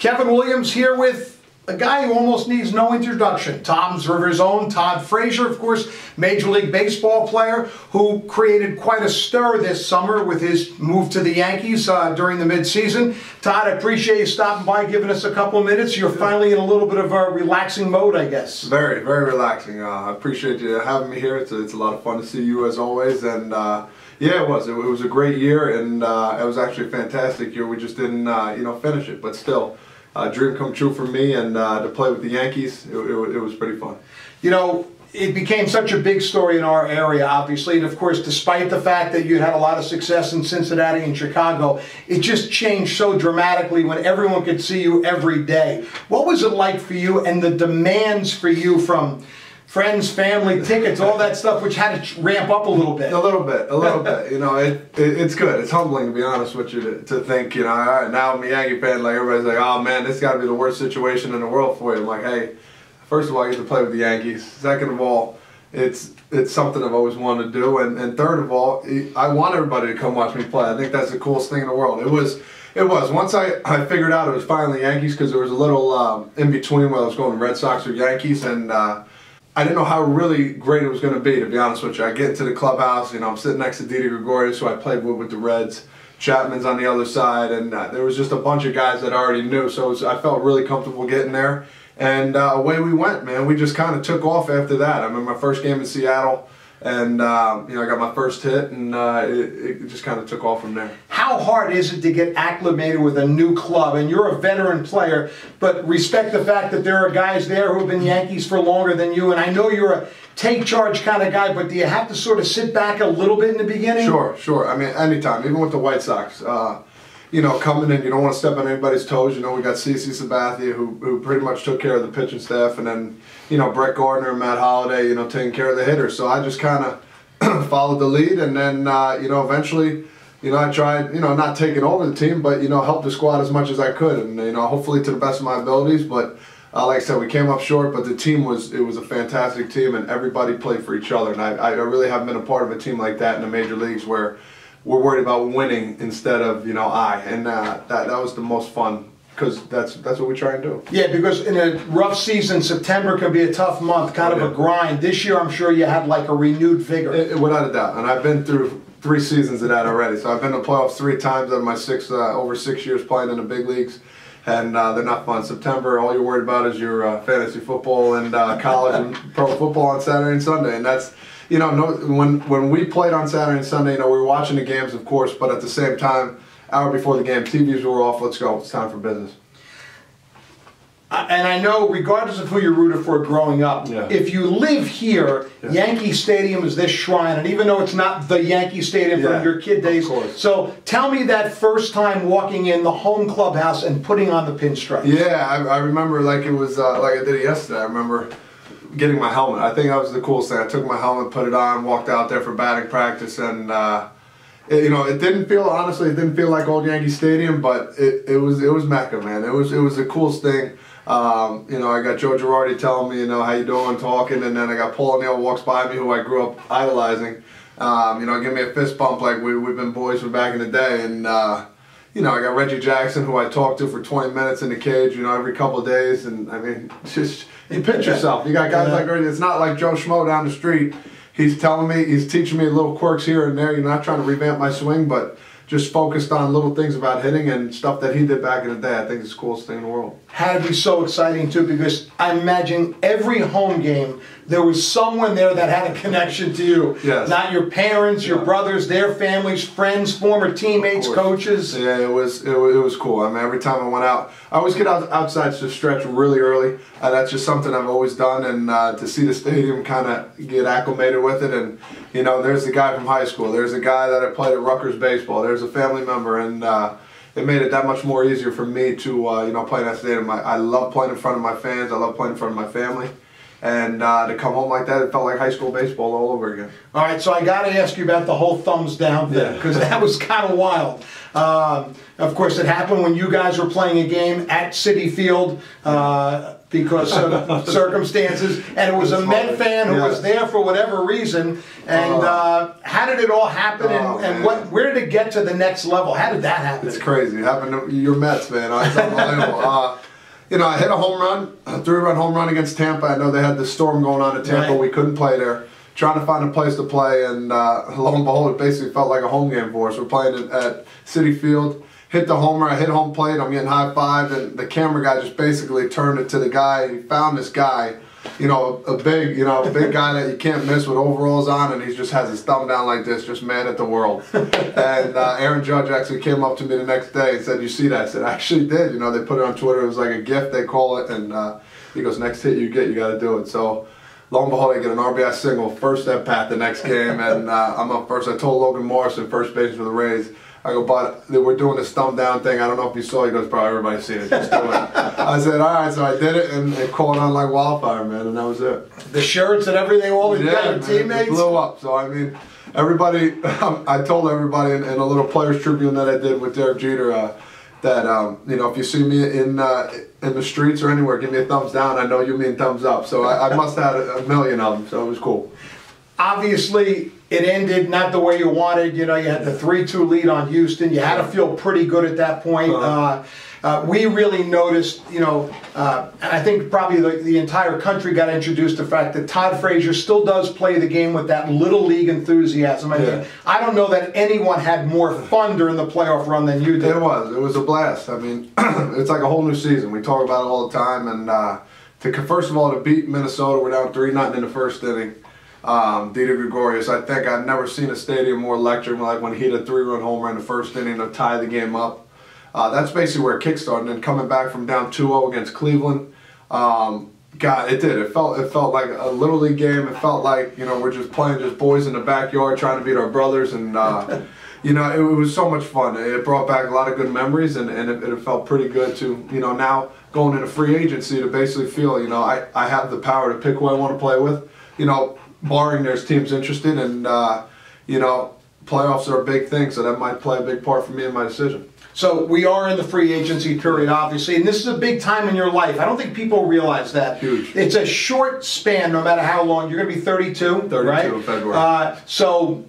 Kevin Williams here with a guy who almost needs no introduction. Tom's River's own Todd Frazier, of course, Major League Baseball player who created quite a stir this summer with his move to the Yankees during the midseason. Todd, I appreciate you stopping by, giving us a couple of minutes. You're finally in a little bit of a relaxing mode, I guess. Very, very relaxing. I appreciate you having me here. It's a lot of fun to see you as always. And yeah, it was. It was a great year, and it was actually a fantastic year. We just didn't, finish it, but still. Dream come true for me, and to play with the Yankees, it was pretty fun. You know, it became such a big story in our area, obviously, and of course, despite the fact that you had a lot of success in Cincinnati and Chicago, it just changed so dramatically when everyone could see you every day. What was it like for you, and the demands for you from friends, family, tickets, all that stuff, which had to ramp up a little bit? A little bit. You know, it's good. It's humbling, to be honest with you, to think, you know, all right, now I'm a Yankee fan, like everybody's like, oh man, this got to be the worst situation in the world for you. I'm like, hey, first of all, I get to play with the Yankees. Second of all, it's something I've always wanted to do. And third of all, I want everybody to come watch me play. I think that's the coolest thing in the world. It was. Once I figured out it was finally Yankees, because there was a little in between where I was going Red Sox or Yankees, and I didn't know how really great it was going to be honest with you. I get into the clubhouse, you know, I'm sitting next to Didi Gregorius, who I played with the Reds. Chapman's on the other side, and there was just a bunch of guys that I already knew, so I felt really comfortable getting there. And away we went, man. We just kind of took off after that. I remember my first game in Seattle, and I got my first hit, and it just kind of took off from there. How hard is it to get acclimated with a new club? And you're a veteran player, but respect the fact that there are guys there who have been Yankees for longer than you, and I know you're a take charge kind of guy, but do you have to sort of sit back a little bit in the beginning? Sure. I mean, anytime, even with the White Sox. You know, coming in, you don't want to step on anybody's toes. You know, we got CC Sabathia, who pretty much took care of the pitching staff, and then, you know, Brett Gardner and Matt Holliday, you know, taking care of the hitters. So I just kind of followed the lead, and then, eventually, I tried, not taking over the team, but, help the squad as much as I could, and, hopefully to the best of my abilities. But like I said, we came up short, but the team was a fantastic team, and everybody played for each other. And I really haven't been a part of a team like that in the major leagues, where we're worried about winning instead of, and that was the most fun, because that's what we try and do. Yeah, because in a rough season, September can be a tough month, kind of a grind. This year, I'm sure you had like a renewed vigor. Without a doubt, and I've been through 3 seasons of that already. So I've been to playoffs 3 times out of my over 6 years playing in the big leagues, and they're not fun. September, all you're worried about is your fantasy football and college and pro football on Saturday and Sunday, and that's. When we played on Saturday and Sunday, we were watching the games, of course, but at the same time, hour before the game, TVs were off. Let's go. It's time for business. And I know, regardless of who you rooted for growing up, if you live here, Yankee Stadium is this shrine, and even though it's not the Yankee Stadium from your kid days, so tell me that first time walking in the home clubhouse and putting on the pinstripes. Yeah, I remember like it was like I did it yesterday. I remember getting my helmet. I think that was the coolest thing. I took my helmet, put it on, walked out there for batting practice, and it didn't feel, honestly, it didn't feel like old Yankee Stadium, but it was Mecca, man. It was the coolest thing. I got Joe Girardi telling me, how you doing, talking, and then I got Paul O'Neill walks by me, who I grew up idolizing. Give me a fist bump like we've been boys from back in the day, and I got Reggie Jackson, who I talked to for 20 minutes in the cage, every couple of days, and I mean, just. You pinch yourself. You got guys like Reggie. It's not like Joe Schmo down the street. He's telling me, he's teaching me little quirks here and there. You're not trying to revamp my swing, but just focused on little things about hitting and stuff that he did back in the day. I think it's the coolest thing in the world. Had to be so exciting too, because I imagine every home game there was someone there that had a connection to you. Yes. Not your parents, your brothers, their families, friends, former teammates, coaches. Yeah, it was cool. I mean, every time I went out, I always get outside to stretch really early. That's just something I've always done, and to see the stadium kind of get acclimated with it. And there's the guy from high school. There's a guy that I played at Rutgers baseball. There's a family member, and it made it that much more easier for me to play in that stadium. I love playing in front of my fans. I love playing in front of my family. And to come home like that, it felt like high school baseball all over again. All right, so I got to ask you about the whole thumbs down thing, because that was kind of wild. Of course, it happened when you guys were playing a game at Citi Field. because of circumstances, and it was a Met fan who was there for whatever reason. And how did it all happen, and where did it get to the next level? How did that happen? It's crazy. It happened to your Mets, man. It's unbelievable. You know, I hit a home run, a 3-run home run against Tampa. I know they had the storm going on in Tampa. Right. We couldn't play there. Trying to find a place to play, and lo and behold, it basically felt like a home game for us. We're playing at Citi Field. Hit the homer. I hit home plate. I'm getting high-fived, and the camera guy just basically turned it to the guy. He found this guy, you know, a big guy that you can't miss with overalls on, and he just has his thumb down like this, just mad at the world. And Aaron Judge actually came up to me the next day and said, "You see that?" I said, "I actually did." You know, they put it on Twitter. It was like a gift, they call it, and he goes, "Next hit you get, you got to do it." So lo and behold, I get an RBI single, first at bat the next game, and I'm up first. I told Logan Morrison, first baseman for the Rays, I go, "But we're doing this thumb down thing. I don't know if you saw it." He goes, "Probably everybody's seen it. Just do it." I said, "All right." So I did it, and it caught on like wildfire, man, and that was it. The shirts and everything, all the teammates? It blew up. So, I mean, everybody, I told everybody in a little Players Tribune that I did with Derek Jeter that, you know, if you see me in the streets or anywhere, give me a thumbs down. I know you mean thumbs up. So I must have had a million of them, so it was cool. Obviously, it ended not the way you wanted. You know, you had the 3-2 lead on Houston. You had to feel pretty good at that point. We really noticed, you know, and I think probably the entire country got introduced to the fact that Todd Frazier still does play the game with that little league enthusiasm. I mean, I don't know that anyone had more fun during the playoff run than you did. It was a blast. I mean, it's like a whole new season. We talk about it all the time. And first of all, to beat Minnesota, we're down 3-0 in the first inning. Dieter Gregorius, I think I've never seen a stadium more electric, like when he hit a 3-run homer in the first inning to tie the game up. That's basically where it kickstarted. And then coming back from down 2-0 against Cleveland, God, it did. It felt like a little league game. It felt like, you know, we're just playing just boys in the backyard trying to beat our brothers, and you know, it was so much fun. It brought back a lot of good memories, and it felt pretty good to, you know, now going into free agency to basically feel, you know, I have the power to pick who I want to play with. You know, barring there's teams interested, and you know, playoffs are a big thing, so that might play a big part for me in my decision. So we are in the free agency period, obviously, and this is a big time in your life. I don't think people realize that. Huge. It's a short span, no matter how long. You're going to be 32, 32 right? in February. So,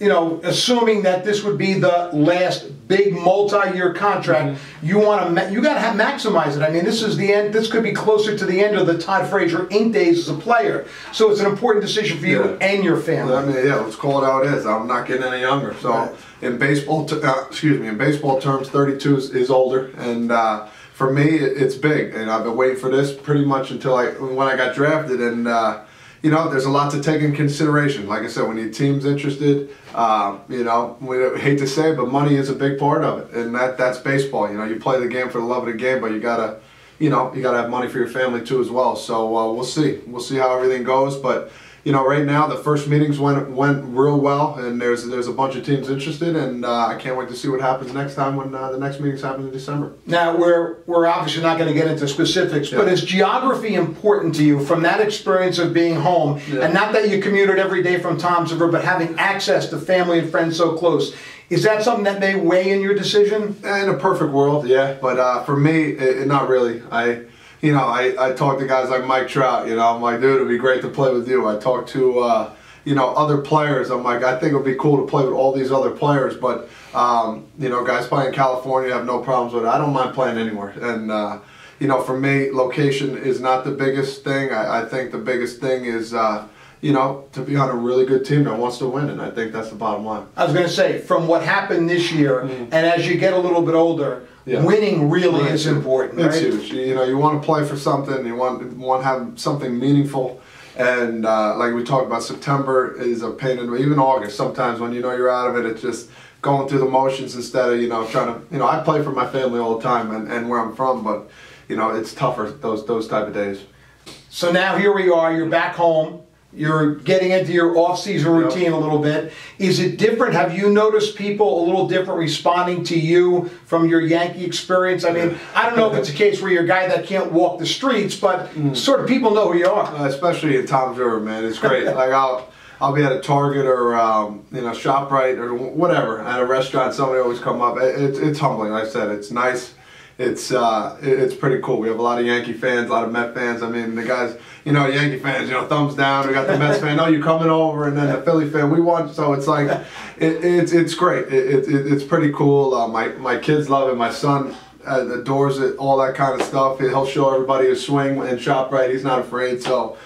you know, assuming that this would be the last big multi-year contract, you got to maximize it. I mean, this is the end. This could be closer to the end of the Todd Frazier Inc. days as a player. So it's an important decision for you and your family. I mean, yeah, let's call it how it is. I'm not getting any younger. So in baseball, in baseball terms, 32 is older, and for me, it's big. And I've been waiting for this pretty much until when I got drafted, and you know, there's a lot to take in consideration. Like I said, we need teams interested. You know, we hate to say it, but money is a big part of it, and that's baseball. You know, you play the game for the love of the game, but you gotta have money for your family too as well. So we'll see how everything goes. But you know, right now the first meetings went real well, and there's a bunch of teams interested, and I can't wait to see what happens next time when the next meetings happen in December. Now we're obviously not going to get into specifics, but is geography important to you from that experience of being home, and not that you commuted every day from Toms River, but having access to family and friends so close? Is that something that may weigh in your decision? In a perfect world, yeah, but for me, not really. You know, I talk to guys like Mike Trout, you know, I'm like, dude, it'd be great to play with you. I talk to, you know, other players. I'm like, I think it would be cool to play with all these other players, but, you know, guys playing in California have no problems with it. I don't mind playing anywhere. And, you know, for me, location is not the biggest thing. I think the biggest thing is, you know, to be on a really good team that wants to win, and I think that's the bottom line. I was going to say, from what happened this year, and as you get a little bit older, winning really is important, right? It's huge. You know, you want to play for something, you want to have something meaningful, and like we talked about, September is a pain in the, even August, sometimes when you know you're out of it, it's just going through the motions instead of, you know, trying to, you know, I play for my family all the time and where I'm from, but, you know, it's tougher those type of days. So now here we are, you're back home. You're getting into your off-season routine a little bit. Is it different? Have you noticed people a little different responding to you from your Yankee experience? I mean, I don't know if it's a case where you're a guy that can't walk the streets, but sort of people know who you are. Especially in Toms River, man. It's great. Like I'll be at a Target or you know, ShopRite or whatever, at a restaurant. Somebody always come up. It's humbling. Like I said, it's nice. it's pretty cool. We have a lot of Yankee fans, a lot of Met fans. I mean, the guys, Yankee fans, thumbs down. We got the Mets fan, oh, you coming over, and then the Philly fan, we won. So it's like, it's great. It's pretty cool. My kids love it. My son adores it, all that kind of stuff. He'll show everybody his swing and ShopRite. He's not afraid. So.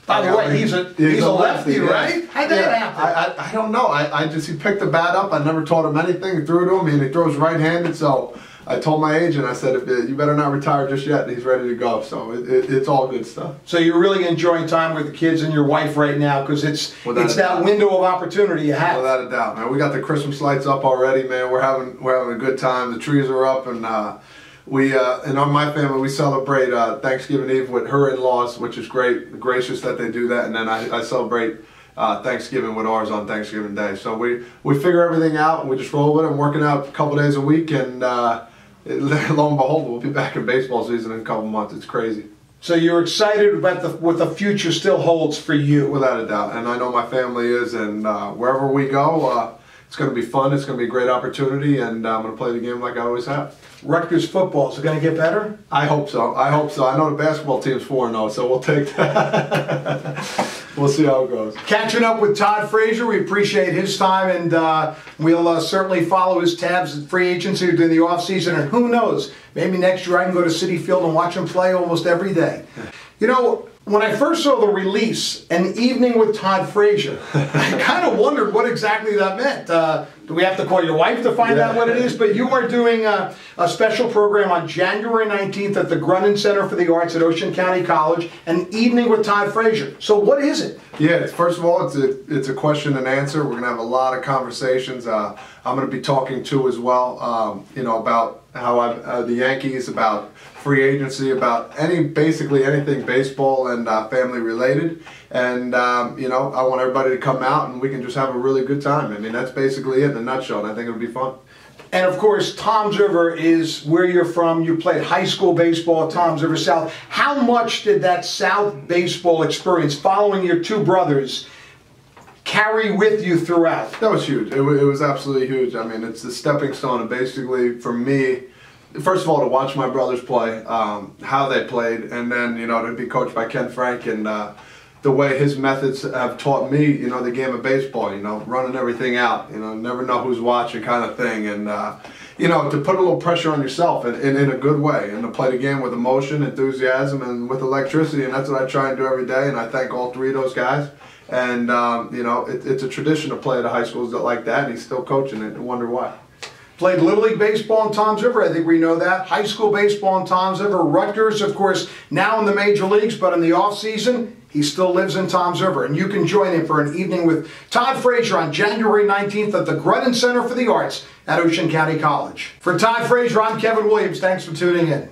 By the way, he's a lefty, right? How'd that happen? I don't know. He picked the bat up. I never taught him anything. He threw it to him, and he throws right-handed. So I told my agent, I said, you better not retire just yet. And he's ready to go. So it's all good stuff. So you're really enjoying time with the kids and your wife right now, because it's that window of opportunity you have. Without a doubt, man. We got the Christmas lights up already, man. We're having a good time. The trees are up, and and on my family, we celebrate Thanksgiving Eve with her in-laws, which is great, gracious that they do that. And then I celebrate Thanksgiving with ours on Thanksgiving Day. So we figure everything out, and we just roll with it. I'm working out a couple days a week, and lo and behold, we'll be back in baseball season in a couple months. It's crazy. So you're excited about what the future still holds for you? Without a doubt, and I know my family is, and wherever we go, it's going to be fun. It's going to be a great opportunity, and I'm going to play the game like I always have. Rutgers football, is it going to get better? I hope so. I hope so. I know the basketball team's 4-0, so we'll take that. We'll see how it goes. Catching up with Todd Frazier, we appreciate his time, and we'll certainly follow his tabs at free agency during the offseason, and who knows, maybe next year I can go to Citi Field and watch him play almost every day. When I first saw the release, An Evening with Todd Frazier, I kind of wondered what exactly that meant. Do we have to call your wife to find out what it is? But you are doing a special program on January 19th at the Grunin Center for the Arts at Ocean County College, An Evening with Todd Frazier. So what is it? Yeah, first of all, it's a question and answer. We're going to have a lot of conversations. I'm going to be talking too as well, about how the Yankees, about free agency, about basically anything baseball and family related. And I want everybody to come out and we can just have a really good time. I mean, that's basically it in a nutshell, and I think it'll be fun. And of course, Toms River is where you're from. You played high school baseball at Toms River South. How much did that South baseball experience, following your two brothers, carry with you throughout? That was huge. It was absolutely huge. I mean, it's the stepping stone, and basically for me, first of all, to watch my brothers play, how they played, and then to be coached by Ken Frank, and the way his methods have taught me, the game of baseball, running everything out, never know who's watching kind of thing, and to put a little pressure on yourself in a good way, and to play the game with emotion, enthusiasm, and with electricity, and that's what I try and do every day, and I thank all three of those guys. And it's a tradition to play at a high school like that, and he's still coaching it, and wonder why. Played Little League Baseball in Toms River, I think we know that. High school baseball in Toms River. Rutgers, of course, now in the major leagues, but in the off-season, he still lives in Toms River. And you can join him for An Evening with Todd Frazier on January 19th at the Grunin Center for the Arts at Ocean County College. For Todd Frazier, I'm Kevin Williams. Thanks for tuning in.